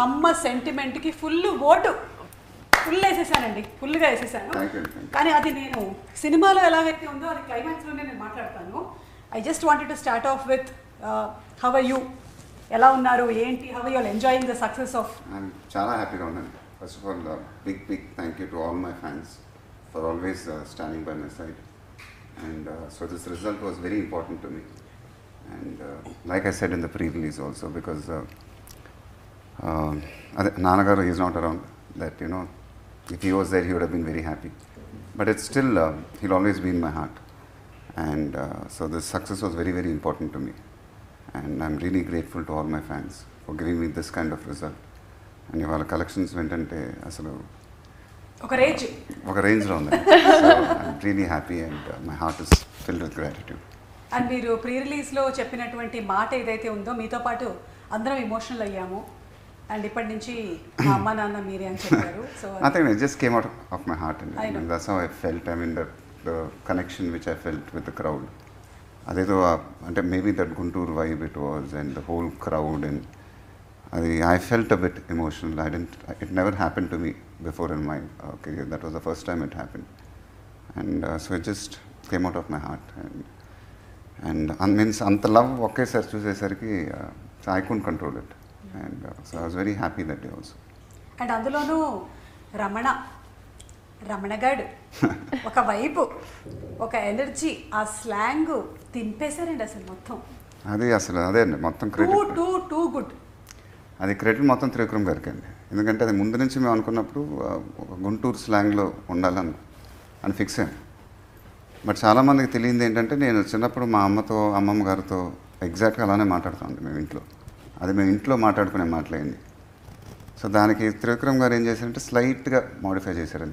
అమ్మ సెంటిమెంట్కి full vote full వేసేసానండి, ఫుల్గా వేసేసాను. కానీ అది నేను సినిమాలో ఎలాగైతే ఉందో అది క్లైమాక్స్లోనే నేను మాట్లాడతాను. I just wanted to start off with how are you, ఎలా ఉన్నారు, ఏంటి, how are you enjoying the success of? చాలా హ్యాపీగా ఉన్నాను. First of all big thank you to all my fans for always standing by my side. And so this result was very important to me, and like I said in the pre-release also, because Nanagaru is not around, that you know, if he was there he would have been very happy, but it's still he'll always be in my heart, and so this success was very, very important to me, and I'm really grateful to all my fans for giving me this kind of result. And ivala collections ventante asalu ఒక రేంజ్లో ఉంది. So I'm really happy and my heart is filled with gratitude. And మీరు pre రిలీజ్లో చెప్పినటువంటి మాట ఏదైతే ఉందో, మీతో పాటు అందరం ఎమోషనల్ అయ్యాము, అండ్ ఇప్పటి నుంచి మా అమ్మ నాన్న మీరే అని చెప్పారు. So nothing, it just came out of my heart and that's how I felt. I mean the connection which I felt with the crowd, అదేదో అంటే maybe that Guntur vibe it was and the whole crowd, and అది I felt a bit emotional. It never happened to me before in my career. That was the first time it happened, and so it just came out of my heart, and means anta love ఒకేసారి చూసేసరికి I couldn't control it, and so I was very happy that day also. And అందులోనూ రమణగాడు ఒక వైపు, ఒక energy, ఆ slang తింపేశారండి అసలు మొత్తం. అది అసలు అదే అండి మొత్తం క్రెడిట్, టూ గుడ్. అది క్రెడిట్ మొత్తం త్రివిక్రమ్ గారికి అండి. ఎందుకంటే అది ముందు నుంచి మేము అనుకున్నప్పుడు గుంటూరు స్లాంగ్లో ఉండాలని ఫిక్స్ అయ్యాను. బట్ చాలామందికి తెలియంది ఏంటంటే, నేను చిన్నప్పుడు మా అమ్మతో, అమ్మమ్మ గారితో ఎగ్జాక్ట్గా అలానే మాట్లాడుతామండి మేము ఇంట్లో. అది మేము ఇంట్లో మాట్లాడుకునే మాట్లాడింది. సో దానికి త్రివిక్రమ్ గారు ఏం చేశారంటే స్లైట్గా మోడిఫై చేశారంటే,